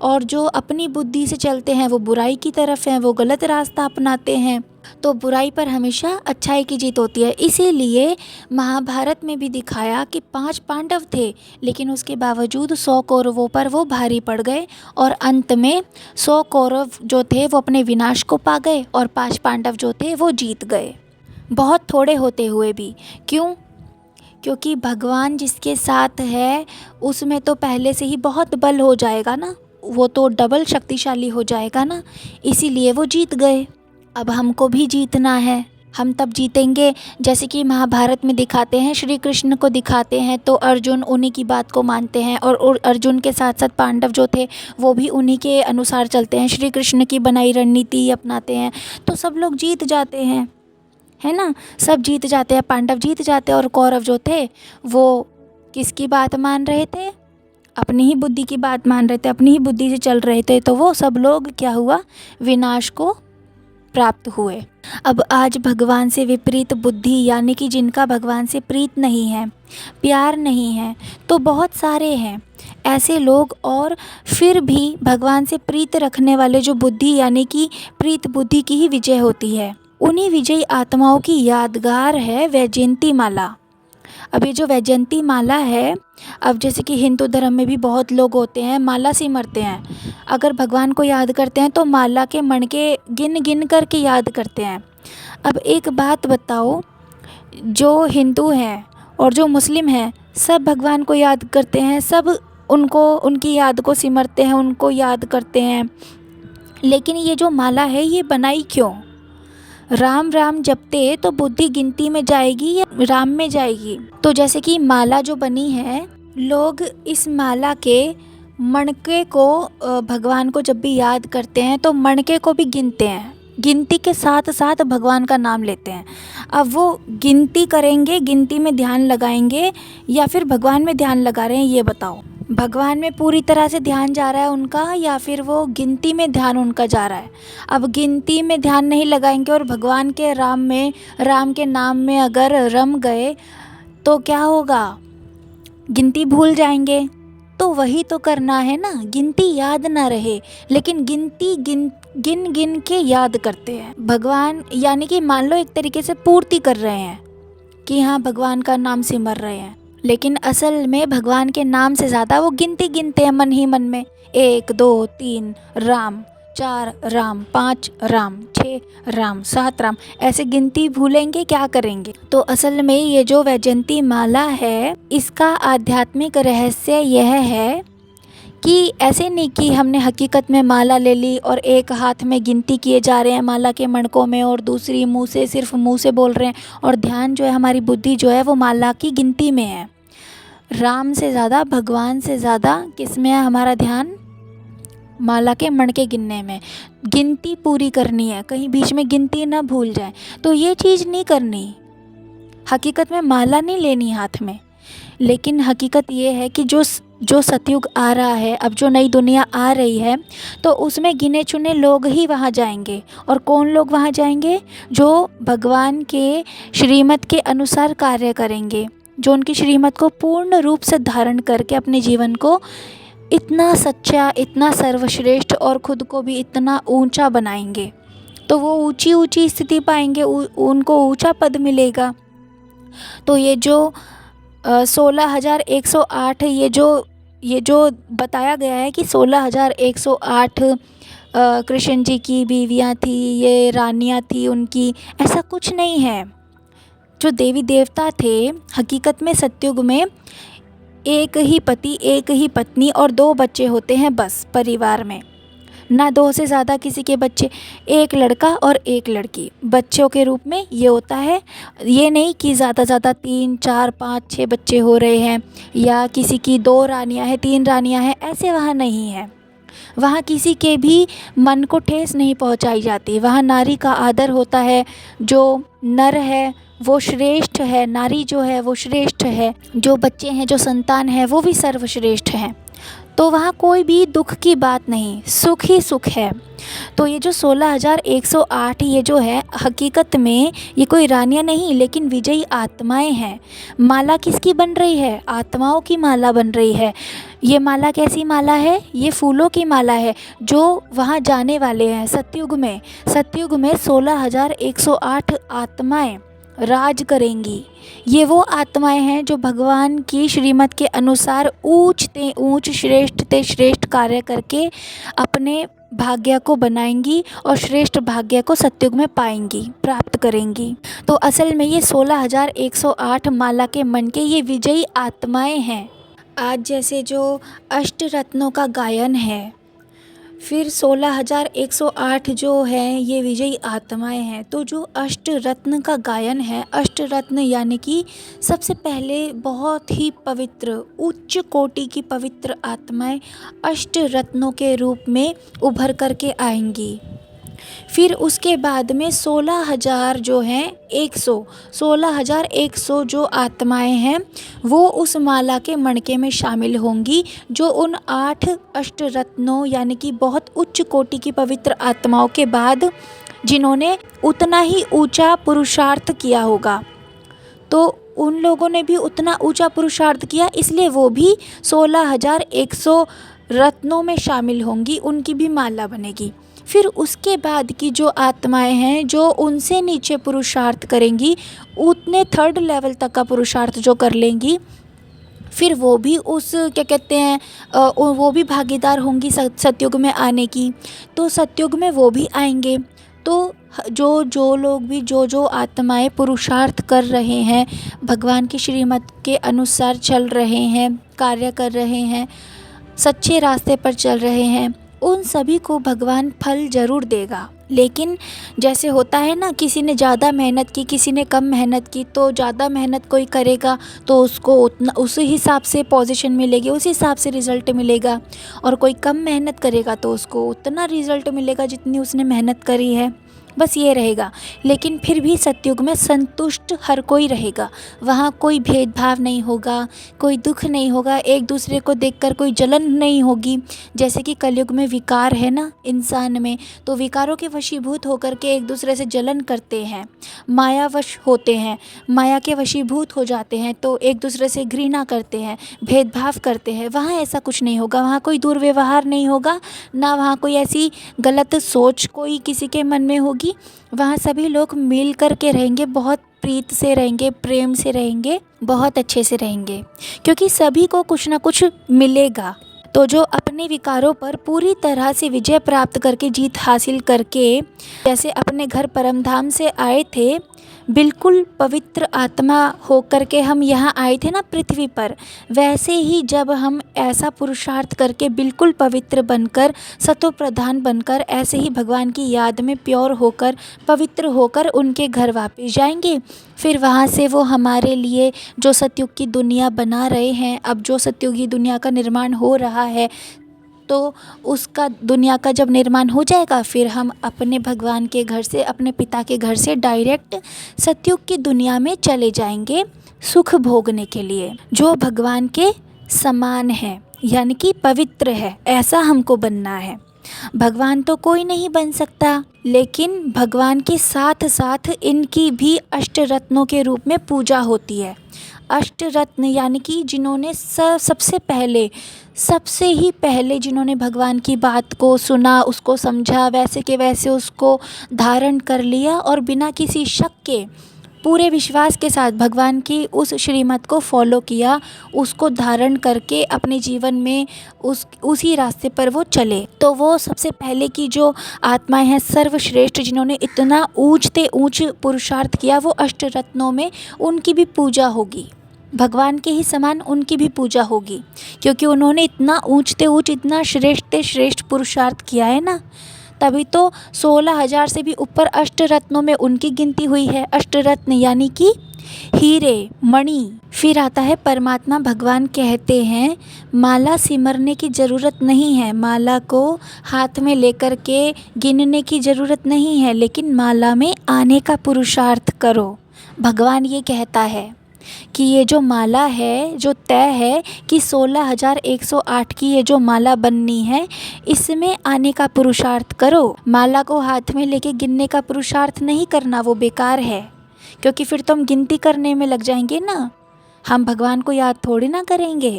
और जो अपनी बुद्धि से चलते हैं वो बुराई की तरफ हैं, वो गलत रास्ता अपनाते हैं। तो बुराई पर हमेशा अच्छाई की जीत होती है। इसीलिए महाभारत में भी दिखाया कि 5 पांडव थे, लेकिन उसके बावजूद 100 कौरवों पर वो भारी पड़ गए, और अंत में 100 कौरव जो थे वो अपने विनाश को पा गए, और 5 पांडव जो थे वो जीत गए, बहुत थोड़े होते हुए भी। क्यों? क्योंकि भगवान जिसके साथ है उसमें तो पहले से ही बहुत बल हो जाएगा ना, वो तो डबल शक्तिशाली हो जाएगा ना, इसीलिए वो जीत गए। अब हमको भी जीतना है। हम तब जीतेंगे जैसे कि महाभारत में दिखाते हैं, श्री कृष्ण को दिखाते हैं तो अर्जुन उन्हीं की बात को मानते हैं, और अर्जुन के साथ साथ पांडव जो थे वो भी उन्हीं के अनुसार चलते हैं, श्री कृष्ण की बनाई रणनीति अपनाते हैं, तो सब लोग जीत जाते हैं, है ना। सब जीत जाते हैं, पांडव जीत जाते हैं। और कौरव जो थे वो किसकी बात मान रहे थे? अपनी ही बुद्धि की बात मान रहे थे, अपनी ही बुद्धि से चल रहे थे, तो वो सब लोग क्या हुआ? विनाश को प्राप्त हुए। अब आज भगवान से विपरीत बुद्धि, यानी कि जिनका भगवान से प्रीत नहीं है, प्यार नहीं है, तो बहुत सारे हैं ऐसे लोग। और फिर भी भगवान से प्रीत रखने वाले जो बुद्धि, यानी कि प्रीत बुद्धि की ही विजय होती है। उन्हीं विजयी आत्माओं की यादगार है वैजयंती माला। अब ये जो वैजयंती माला है, अब जैसे कि हिंदू धर्म में भी बहुत लोग होते हैं माला सिमरते हैं, अगर भगवान को याद करते हैं तो माला के मणके गिन गिन करके याद करते हैं। अब एक बात बताओ, जो हिंदू हैं और जो मुस्लिम हैं सब भगवान को याद करते हैं, सब उनको, उनकी याद को सिमरते हैं, उनको याद करते हैं, लेकिन ये जो माला है ये बनाई क्यों? राम राम जपते तो बुद्धि गिनती में जाएगी या राम में जाएगी? तो जैसे कि माला जो बनी है, लोग इस माला के मणके को, भगवान को जब भी याद करते हैं तो मणके को भी गिनते हैं, गिनती के साथ साथ भगवान का नाम लेते हैं। अब वो गिनती करेंगे, गिनती में ध्यान लगाएंगे या फिर भगवान में ध्यान लगा रहे हैं, ये बताओ। भगवान में पूरी तरह से ध्यान जा रहा है उनका, या फिर वो गिनती में ध्यान उनका जा रहा है। अब गिनती में ध्यान नहीं लगाएंगे और भगवान के राम के नाम में अगर रम गए तो क्या होगा, गिनती भूल जाएंगे। तो वही तो करना है ना, गिनती याद ना रहे लेकिन गिनती गिन गिन के याद करते हैं भगवान, यानी कि मान लो एक तरीके से पूर्ति कर रहे हैं कि हाँ भगवान का नाम सिमर रहे हैं, लेकिन असल में भगवान के नाम से ज़्यादा वो गिनती गिनते हैं मन ही मन में। 1 2 3 राम, 4 राम, 5 राम, 6 राम, 7 राम, ऐसे गिनती भूलेंगे क्या करेंगे। तो असल में ये जो वैजयंती माला है इसका आध्यात्मिक रहस्य यह है कि ऐसे नहीं कि हमने हकीकत में माला ले ली और एक हाथ में गिनती किए जा रहे हैं माला के मणकों में और दूसरी मुंह से सिर्फ मुंह से बोल रहे हैं, और ध्यान जो है हमारी बुद्धि जो है वो माला की गिनती में है। राम से ज़्यादा, भगवान से ज़्यादा किस में है हमारा ध्यान, माला के मणके गिनने में। गिनती पूरी करनी है, कहीं बीच में गिनती ना भूल जाए, तो ये चीज़ नहीं करनी। हकीकत में माला नहीं लेनी हाथ में, लेकिन हकीकत ये है कि जो सतयुग आ रहा है, अब जो नई दुनिया आ रही है, तो उसमें गिने चुने लोग ही वहाँ जाएंगे। और कौन लोग वहाँ जाएंगे, जो भगवान के श्रीमत के अनुसार कार्य करेंगे, जो उनकी श्रीमत को पूर्ण रूप से धारण करके अपने जीवन को इतना सच्चा, इतना सर्वश्रेष्ठ और ख़ुद को भी इतना ऊंचा बनाएंगे, तो वो ऊंची ऊंची स्थिति पाएंगे, उनको ऊंचा पद मिलेगा। तो ये जो 16,108 ये जो बताया गया है कि 16,108 कृष्ण जी की बीवियाँ थी, ये रानियाँ थी उनकी, ऐसा कुछ नहीं है। जो देवी देवता थे हकीकत में सतयुग में एक ही पति, एक ही पत्नी और 2 बच्चे होते हैं बस परिवार में, ना 2 से ज़्यादा किसी के बच्चे, एक लड़का और एक लड़की बच्चों के रूप में ये होता है। ये नहीं कि ज़्यादा 3 4 5 6 बच्चे हो रहे हैं, या किसी की 2 रानियां हैं, 3 रानियां हैं, ऐसे वहाँ नहीं है। वहाँ किसी के भी मन को ठेस नहीं पहुँचाई जाती। वहाँ नारी का आदर होता है, जो नर है वो श्रेष्ठ है, नारी जो है वो श्रेष्ठ है, जो बच्चे हैं, जो संतान है वो भी सर्वश्रेष्ठ हैं। तो वहाँ कोई भी दुख की बात नहीं, सुख ही सुख है। तो ये जो 16,108 ये जो है हकीकत में ये कोई रानियाँ नहीं लेकिन विजयी आत्माएं हैं। माला किसकी बन रही है, आत्माओं की माला बन रही है। ये माला कैसी माला है, ये फूलों की माला है जो वहाँ जाने वाले हैं सतयुग में। सतयुग में 16,108 आत्माएं राज करेंगी। ये वो आत्माएं हैं जो भगवान की श्रीमत के अनुसार ऊंच ते ऊंच, श्रेष्ठ ते श्रेष्ठ कार्य करके अपने भाग्य को बनाएंगी और श्रेष्ठ भाग्य को सतयुग में पाएंगी, प्राप्त करेंगी। तो असल में ये 16,108 माला के मन के ये विजयी आत्माएं हैं। आज जैसे जो अष्ट रत्नों का गायन है, फिर 16,108 जो है ये विजयी आत्माएं हैं। तो जो अष्ट रत्न का गायन है, अष्ट रत्न यानी कि सबसे पहले बहुत ही पवित्र, उच्च कोटि की पवित्र आत्माएं अष्ट रत्नों के रूप में उभर करके आएंगी। फिर उसके बाद में 16,000 जो हैं 16,100 जो आत्माएं हैं वो उस माला के मणके में शामिल होंगी, जो उन 8 अष्ट रत्नों यानी कि बहुत उच्च कोटि की पवित्र आत्माओं के बाद जिन्होंने उतना ही ऊंचा पुरुषार्थ किया होगा। तो उन लोगों ने भी उतना ऊंचा पुरुषार्थ किया, इसलिए वो भी 16,100 रत्नों में शामिल होंगी, उनकी भी माला बनेगी। फिर उसके बाद की जो आत्माएं हैं जो उनसे नीचे पुरुषार्थ करेंगी, उतने 3rd लेवल तक का पुरुषार्थ जो कर लेंगी, फिर वो भी उस क्या कहते हैं वो भी भागीदार होंगी सतयुग में आने की। तो सतयुग में वो भी आएंगे। तो जो लोग भी जो आत्माएं पुरुषार्थ कर रहे हैं, भगवान की श्रीमत के अनुसार चल रहे हैं, कार्य कर रहे हैं, सच्चे रास्ते पर चल रहे हैं, उन सभी को भगवान फल ज़रूर देगा। लेकिन जैसे होता है ना, किसी ने ज़्यादा मेहनत की, किसी ने कम मेहनत की, तो ज़्यादा मेहनत कोई करेगा तो उसको उतना उस हिसाब से पोजीशन मिलेगी, उस हिसाब से रिज़ल्ट मिलेगा। और कोई कम मेहनत करेगा तो उसको उतना रिज़ल्ट मिलेगा जितनी उसने मेहनत करी है। बस ये रहेगा। लेकिन फिर भी सतयुग में संतुष्ट हर कोई रहेगा। वहाँ कोई भेदभाव नहीं होगा, कोई दुख नहीं होगा, एक दूसरे को देखकर कोई जलन नहीं होगी। जैसे कि कलयुग में विकार है ना इंसान में, तो विकारों के वशीभूत होकर के एक दूसरे से जलन करते हैं, मायावश होते हैं, माया के वशीभूत हो जाते हैं, तो एक दूसरे से घृणा करते हैं, भेदभाव करते हैं। वहाँ ऐसा कुछ नहीं होगा। वहाँ कोई दुर्व्यवहार नहीं होगा, ना वहाँ कोई ऐसी गलत सोच कोई किसी के मन में होगी। वहाँ सभी लोग मिल कर के रहेंगे, बहुत प्रीत से रहेंगे, प्रेम से रहेंगे, बहुत अच्छे से रहेंगे, क्योंकि सभी को कुछ ना कुछ मिलेगा। तो जो अपने विकारों पर पूरी तरह से विजय प्राप्त करके, जीत हासिल करके, जैसे अपने घर परमधाम से आए थे, बिल्कुल पवित्र आत्मा होकर के हम यहाँ आए थे ना पृथ्वी पर, वैसे ही जब हम ऐसा पुरुषार्थ करके बिल्कुल पवित्र बनकर, सतो प्रधान बनकर, ऐसे ही भगवान की याद में प्योर होकर, पवित्र होकर उनके घर वापस जाएंगे, फिर वहाँ से वो हमारे लिए जो सतयुग की दुनिया बना रहे हैं, अब जो सतयुगी दुनिया का निर्माण हो रहा है, तो उसका दुनिया का जब निर्माण हो जाएगा, फिर हम अपने भगवान के घर से, अपने पिता के घर से डायरेक्ट सतयुग की दुनिया में चले जाएंगे सुख भोगने के लिए, जो भगवान के समान है, यानी कि पवित्र है। ऐसा हमको बनना है। भगवान तो कोई नहीं बन सकता, लेकिन भगवान के साथ साथ इनकी भी अष्टरत्नों के रूप में पूजा होती है। अष्टरत्न यानी कि जिन्होंने सबसे ही पहले जिन्होंने भगवान की बात को सुना, उसको समझा, वैसे के वैसे उसको धारण कर लिया और बिना किसी शक के, पूरे विश्वास के साथ भगवान की उस श्रीमत को फॉलो किया, उसको धारण करके अपने जीवन में उसी रास्ते पर वो चले, तो वो सबसे पहले की जो आत्माएं हैं सर्वश्रेष्ठ, जिन्होंने इतना ऊंच पुरुषार्थ किया, वो अष्टरत्नों में उनकी भी पूजा होगी। भगवान के ही समान उनकी भी पूजा होगी, क्योंकि उन्होंने इतना ऊंच इतना श्रेष्ठ पुरुषार्थ किया है ना, तभी तो 16,000 से भी ऊपर अष्टरत्नों में उनकी गिनती हुई है। अष्टरत्न यानी कि हीरे, मणि। फिर आता है परमात्मा। भगवान कहते हैं माला सिमरने की ज़रूरत नहीं है, माला को हाथ में लेकर के गिनने की ज़रूरत नहीं है, लेकिन माला में आने का पुरुषार्थ करो। भगवान ये कहता है कि ये जो माला है, जो तय है कि 16,108 की ये जो माला बननी है, इसमें आने का पुरुषार्थ करो। माला को हाथ में लेके गिनने का पुरुषार्थ नहीं करना, वो बेकार है, क्योंकि फिर तो हम गिनती करने में लग जाएंगे ना। हम भगवान को याद थोड़ी ना करेंगे।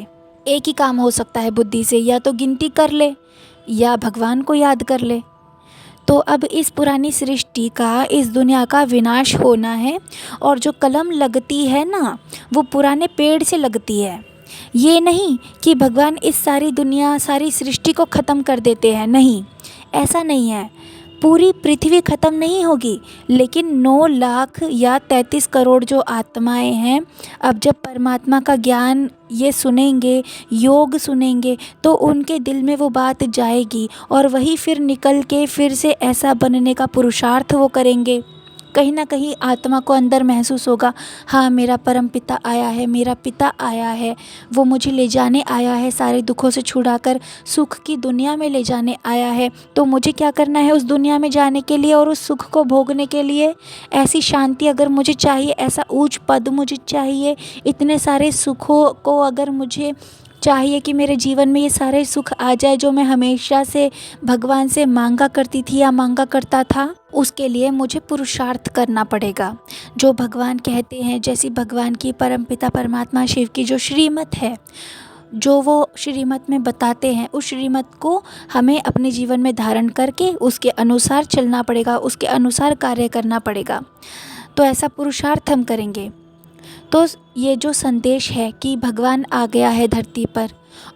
एक ही काम हो सकता है बुद्धि से, या तो गिनती कर ले या भगवान को याद कर ले। तो अब इस पुरानी सृष्टि का, इस दुनिया का विनाश होना है, और जो कलम लगती है ना, वो पुराने पेड़ से लगती है। ये नहीं कि भगवान इस सारी दुनिया, सारी सृष्टि को ख़त्म कर देते हैं, नहीं, ऐसा नहीं है। पूरी पृथ्वी ख़त्म नहीं होगी, लेकिन 9 लाख या 33 करोड़ जो आत्माएं हैं, अब जब परमात्मा का ज्ञान ये सुनेंगे, योग सुनेंगे, तो उनके दिल में वो बात जाएगी, और वही फिर निकल के फिर से ऐसा बनने का पुरुषार्थ वो करेंगे। कहीं ना कहीं आत्मा को अंदर महसूस होगा, हाँ मेरा परम पिता आया है, मेरा पिता आया है, वो मुझे ले जाने आया है, सारे दुखों से छुड़ाकर सुख की दुनिया में ले जाने आया है। तो मुझे क्या करना है उस दुनिया में जाने के लिए और उस सुख को भोगने के लिए? ऐसी शांति अगर मुझे चाहिए, ऐसा ऊंच पद मुझे चाहिए, इतने सारे सुखों को अगर मुझे चाहिए कि मेरे जीवन में ये सारे सुख आ जाए जो मैं हमेशा से भगवान से मांगा करती थी या मांगा करता था, उसके लिए मुझे पुरुषार्थ करना पड़ेगा। जो भगवान कहते हैं, जैसी भगवान की परमपिता परमात्मा शिव की जो श्रीमत है, जो वो श्रीमत में बताते हैं, उस श्रीमत को हमें अपने जीवन में धारण करके उसके अनुसार चलना पड़ेगा, उसके अनुसार कार्य करना पड़ेगा। तो ऐसा पुरुषार्थ हम करेंगे। तो ये जो संदेश है कि भगवान आ गया है धरती पर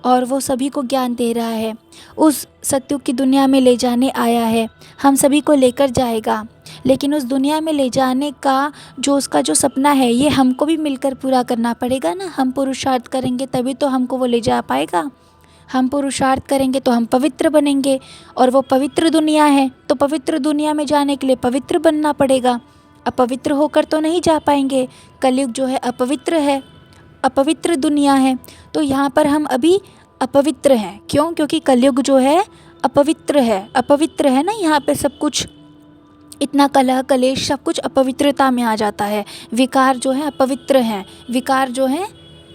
और वो सभी को ज्ञान दे रहा है, उस सतयुग की दुनिया में ले जाने आया है, हम सभी को लेकर जाएगा, लेकिन उस दुनिया में ले जाने का जो उसका जो सपना है, ये हमको भी मिलकर पूरा करना पड़ेगा ना। हम पुरुषार्थ करेंगे तभी तो हमको वो ले जा पाएगा। हम पुरुषार्थ करेंगे तो हम पवित्र बनेंगे, और वो पवित्र दुनिया है, तो पवित्र दुनिया में जाने के लिए पवित्र बनना पड़ेगा। अपवित्र होकर तो नहीं जा पाएंगे। कलयुग जो है अपवित्र है, अपवित्र दुनिया है, तो यहाँ पर हम अभी अपवित्र हैं। क्यों? क्योंकि कलयुग जो है अपवित्र है, अपवित्र है ना यहाँ पे सब कुछ। इतना कलह कलेश सब कुछ अपवित्रता में आ जाता है। विकार जो है अपवित्र हैं, विकार जो है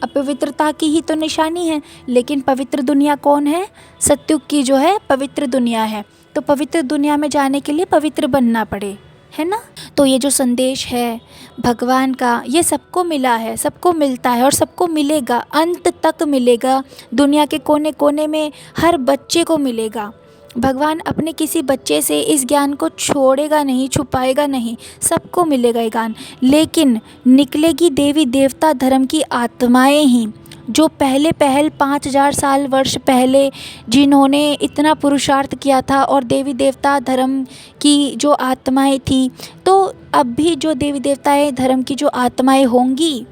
अपवित्रता की ही तो निशानी है। लेकिन पवित्र दुनिया कौन है? सत्युग की जो है पवित्र दुनिया है। तो पवित्र दुनिया में जाने के लिए पवित्र बनना पड़े, है ना। तो ये जो संदेश है भगवान का, ये सबको मिला है, सबको मिलता है और सबको मिलेगा, अंत तक मिलेगा। दुनिया के कोने कोने में हर बच्चे को मिलेगा। भगवान अपने किसी बच्चे से इस ज्ञान को छोड़ेगा नहीं, छुपाएगा नहीं, सबको मिलेगा ये ज्ञान। लेकिन निकलेगी देवी देवता धर्म की आत्माएं ही, जो पहले 5000 साल वर्ष पहले जिन्होंने इतना पुरुषार्थ किया था और देवी देवता धर्म की जो आत्माएं थी। तो अब भी जो देवी देवताएं धर्म की जो आत्माएं होंगी,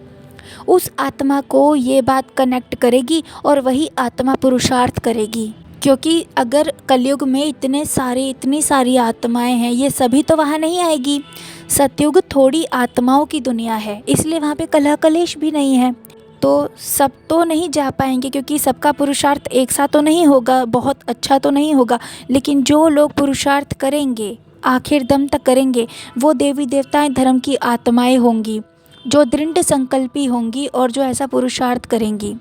उस आत्मा को ये बात कनेक्ट करेगी और वही आत्मा पुरुषार्थ करेगी। क्योंकि अगर कलयुग में इतनी सारी आत्माएं हैं, ये सभी तो वहाँ नहीं आएगी। सतयुग थोड़ी आत्माओं की दुनिया है, इसलिए वहाँ पे कलह कलेश भी नहीं है। तो सब तो नहीं जा पाएंगे, क्योंकि सबका पुरुषार्थ एक साथ तो नहीं होगा, बहुत अच्छा तो नहीं होगा। लेकिन जो लोग पुरुषार्थ करेंगे, आखिर दम तक करेंगे, वो देवी देवताएं धर्म की आत्माएं होंगी, जो दृढ़ संकल्पी होंगी और जो ऐसा पुरुषार्थ करेंगी।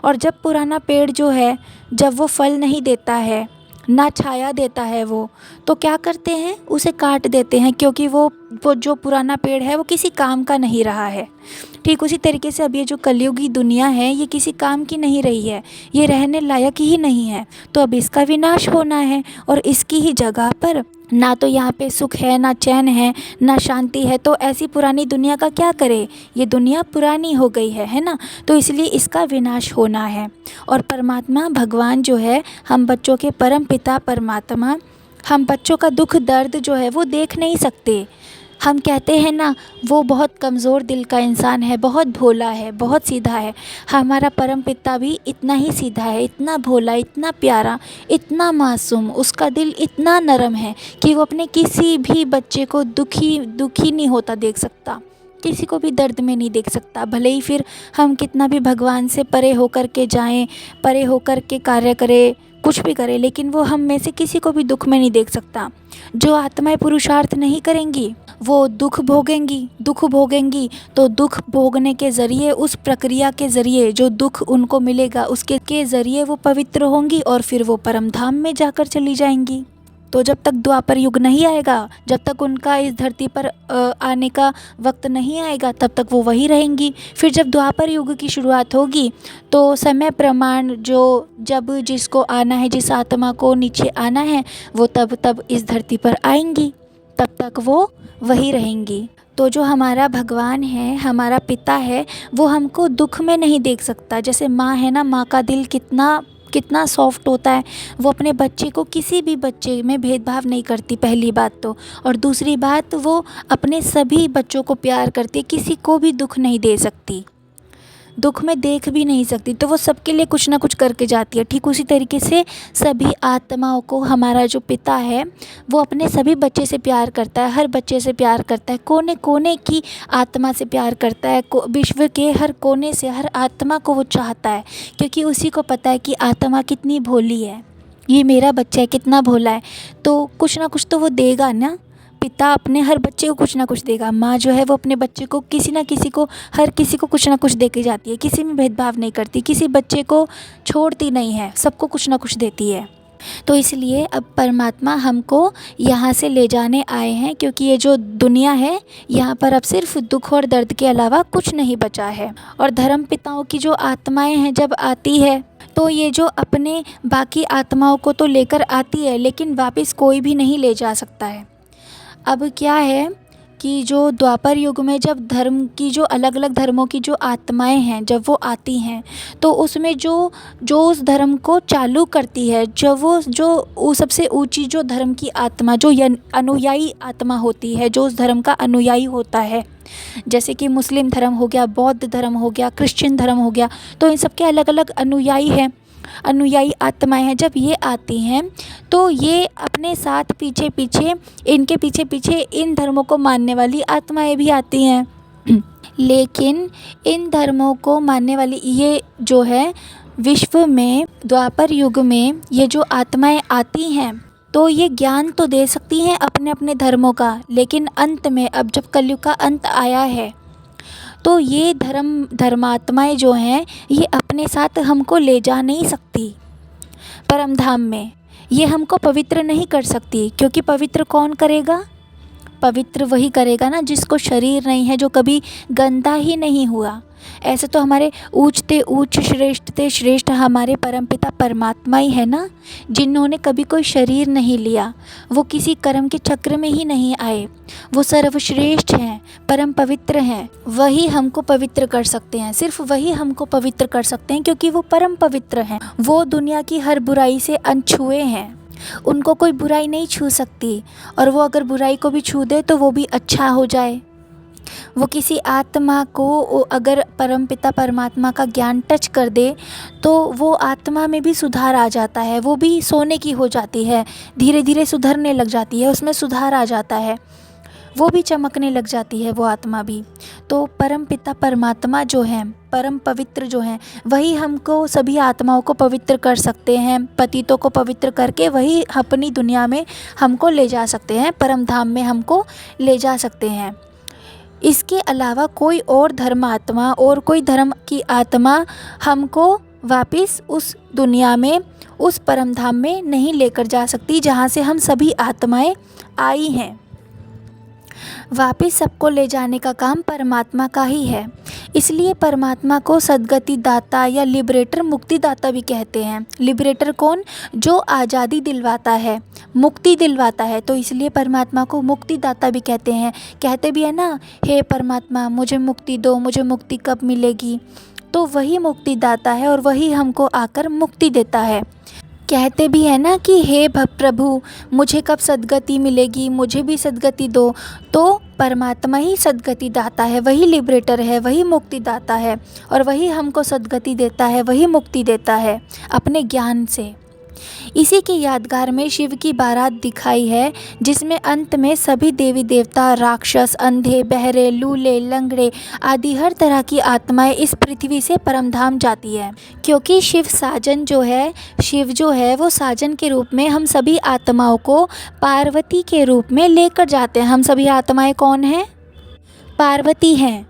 और जब पुराना पेड़ जो है, जब वो फल नहीं देता है, ना छाया देता है वो, तो क्या करते हैं? उसे काट देते हैं, क्योंकि वो जो पुराना पेड़ है वो किसी काम का नहीं रहा है। ठीक उसी तरीके से अब ये जो कलयुगी दुनिया है, ये किसी काम की नहीं रही है, ये रहने लायक ही नहीं है। तो अब इसका विनाश होना है और इसकी ही जगह पर ना तो यहाँ पे सुख है, ना चैन है, ना शांति है। तो ऐसी पुरानी दुनिया का क्या करे? ये दुनिया पुरानी हो गई है ना। तो इसलिए इसका विनाश होना है। और परमात्मा भगवान जो है, हम बच्चों के परम पिता परमात्मा, हम बच्चों का दुख दर्द जो है वो देख नहीं सकते। हम कहते हैं ना, वो बहुत कमज़ोर दिल का इंसान है, बहुत भोला है, बहुत सीधा है। हमारा परम पिता भी इतना ही सीधा है, इतना भोला, इतना प्यारा, इतना मासूम, उसका दिल इतना नरम है कि वो अपने किसी भी बच्चे को दुखी नहीं होता देख सकता, किसी को भी दर्द में नहीं देख सकता। भले ही फिर हम कितना भी भगवान से परे होकर के जाएं, परे होकर के कार्य करें, कुछ भी करें, लेकिन वो हम में से किसी को भी दुख में नहीं देख सकता। जो आत्माएं पुरुषार्थ नहीं करेंगी वो दुख भोगेंगी। तो दुख भोगने के ज़रिए, उस प्रक्रिया के ज़रिए जो दुख उनको मिलेगा, उसके के ज़रिए वो पवित्र होंगी और फिर वो परम धाम में जाकर चली जाएंगी। तो जब तक द्वापर युग नहीं आएगा, जब तक उनका इस धरती पर आने का वक्त नहीं आएगा, तब तक वो वही रहेंगी। फिर जब द्वापर युग की शुरुआत होगी तो समय प्रमाण जो जब जिसको आना है, जिस आत्मा को नीचे आना है, वो तब इस धरती पर आएंगी, तब तक वो वही रहेंगी। तो जो हमारा भगवान है, हमारा पिता है, वो हमको दुख में नहीं देख सकता। जैसे माँ है ना, माँ का दिल कितना सॉफ्ट होता है, वो अपने बच्चे को, किसी भी बच्चे में भेदभाव नहीं करती, पहली बात तो। और दूसरी बात, वो अपने सभी बच्चों को प्यार करती है, किसी को भी दुख नहीं दे सकती, दुख में देख भी नहीं सकती। तो वो सबके लिए कुछ ना कुछ करके जाती है। ठीक उसी तरीके से सभी आत्माओं को हमारा जो पिता है, वो अपने सभी बच्चे से प्यार करता है, हर बच्चे से प्यार करता है, कोने कोने की आत्मा से प्यार करता है, विश्व के हर कोने से हर आत्मा को वो चाहता है, क्योंकि उसी को पता है कि आत्मा कितनी भोली है, ये मेरा बच्चा है, कितना भोला है। तो कुछ ना कुछ तो वो देगा ना, पिता अपने हर बच्चे को कुछ ना कुछ देगा। माँ जो है वो अपने बच्चे को किसी ना किसी को, हर किसी को कुछ ना कुछ दे के जाती है, किसी में भेदभाव नहीं करती, किसी बच्चे को छोड़ती नहीं है, सबको कुछ ना कुछ देती है। तो इसलिए अब परमात्मा हमको यहाँ से ले जाने आए हैं, क्योंकि ये जो दुनिया है, यहाँ पर अब सिर्फ दुख और दर्द के अलावा कुछ नहीं बचा है। और धर्म पिताओं की जो आत्माएं हैं जब आती है, तो ये जो अपने बाकी आत्माओं को तो लेकर आती है, लेकिन वापस कोई भी नहीं ले जा सकता है। अब क्या है कि जो द्वापर युग में जब धर्म की जो अलग अलग धर्मों की जो आत्माएं हैं, जब वो आती हैं, तो उसमें जो उस धर्म को चालू करती है, जब वो सबसे ऊंची जो धर्म की आत्मा, जो अनुयायी आत्मा होती है, जो उस धर्म का अनुयायी होता है, जैसे कि मुस्लिम धर्म हो गया, बौद्ध धर्म हो गया, क्रिश्चियन धर्म हो गया, तो इन सब के अलग अलग अनुयायी हैं, अनुयायी आत्माएं हैं। जब ये आती हैं तो ये अपने साथ इनके पीछे इन धर्मों को मानने वाली आत्माएं भी आती हैं। लेकिन इन धर्मों को मानने वाली ये जो है विश्व में द्वापर युग में ये जो आत्माएं आती हैं, तो ये ज्ञान तो दे सकती हैं अपने अपने धर्मों का, लेकिन अंत में अब जब कलयुग का अंत आया है तो ये धर्मात्माएं जो हैं ये अपने साथ हमको ले जा नहीं सकती परम धाम में। ये हमको पवित्र नहीं कर सकती, क्योंकि पवित्र कौन करेगा? पवित्र वही करेगा ना जिसको शरीर नहीं है, जो कभी गंदा ही नहीं हुआ। ऐसे तो हमारे ऊंचते ऊंच श्रेष्ठते श्रेष्ठ हमारे परमपिता परमात्मा ही है ना, जिन्होंने कभी कोई शरीर नहीं लिया, वो किसी कर्म के चक्र में ही नहीं आए, वो सर्वश्रेष्ठ हैं, परम पवित्र हैं। वही हमको पवित्र कर सकते हैं, सिर्फ वही हमको पवित्र कर सकते हैं, क्योंकि वो परम पवित्र हैं। वो दुनिया की हर बुराई से अनछुए हैं, उनको कोई बुराई नहीं छू सकती, और वो अगर बुराई को भी छू दे तो वो भी अच्छा हो जाए। वो किसी आत्मा को अगर परमपिता परमात्मा का ज्ञान टच कर दे तो वो आत्मा में भी सुधार आ जाता है, वो भी सोने की हो जाती है, धीरे धीरे सुधरने लग जाती है, उसमें सुधार आ जाता है, वो भी चमकने लग जाती है वो आत्मा भी। तो परमपिता परमात्मा जो हैं, परम पवित्र जो हैं, वही हमको सभी आत्माओं को पवित्र कर सकते हैं। पतितों को पवित्र करके वही अपनी दुनिया में हमको ले जा सकते हैं, परम धाम में हमको ले जा सकते हैं। इसके अलावा कोई और धर्मात्मा और कोई धर्म की आत्मा हमको वापस उस दुनिया में, उस परम धाम में नहीं लेकर जा सकती जहाँ से हम सभी आत्माएं आई हैं। वापस सबको ले जाने का काम परमात्मा का ही है। इसलिए परमात्मा को सद्गति दाता या लिबरेटर, मुक्ति दाता भी कहते हैं। लिबरेटर कौन? जो आज़ादी दिलवाता है, मुक्ति दिलवाता है, तो इसलिए परमात्मा को मुक्ति दाता भी कहते हैं। कहते भी है ना, हे परमात्मा मुझे मुक्ति दो, मुझे मुक्ति कब मिलेगी? तो वही मुक्ति दाता है और वही हमको आकर मुक्ति देता है। कहते भी है ना कि हे प्रभु मुझे कब सद्गति मिलेगी, मुझे भी सद्गति दो। तो परमात्मा ही सद्गति दाता है, वही लिबरेटर है, वही मुक्ति दाता है, और वही हमको सद्गति देता है, वही मुक्ति देता है अपने ज्ञान से। इसी की यादगार में शिव की बारात दिखाई है, जिसमें अंत में सभी देवी देवता, राक्षस, अंधे, बहरे, लूले, लंगड़े आदि हर तरह की आत्माएं इस पृथ्वी से परमधाम जाती है। क्योंकि शिव साजन जो है, शिव जो है वो साजन के रूप में हम सभी आत्माओं को पार्वती के रूप में लेकर जाते हैं। हम सभी आत्माएं कौन हैं? पार्वती हैं।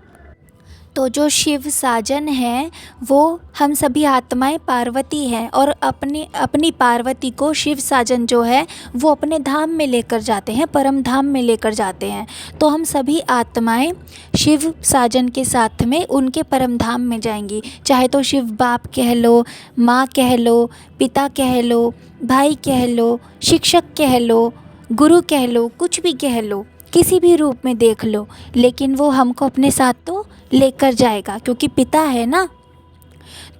तो जो शिव साजन हैं वो हम सभी आत्माएं पार्वती हैं, और अपनी पार्वती को शिव साजन जो है वो अपने धाम में लेकर जाते हैं, परम धाम में लेकर जाते हैं। तो हम सभी आत्माएं शिव साजन के साथ में उनके परम धाम में जाएंगी। चाहे तो शिव बाप कह लो, माँ कह लो, पिता कह लो, भाई कह लो, शिक्षक कह लो, गुरु कह लो, कुछ भी कह लो, किसी भी रूप में देख लो, लेकिन वो हमको अपने साथ तो लेकर जाएगा, क्योंकि पिता है ना।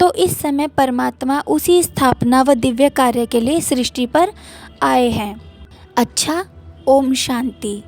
तो इस समय परमात्मा उसी स्थापना व दिव्य कार्य के लिए सृष्टि पर आए हैं। अच्छा, ओम शांति।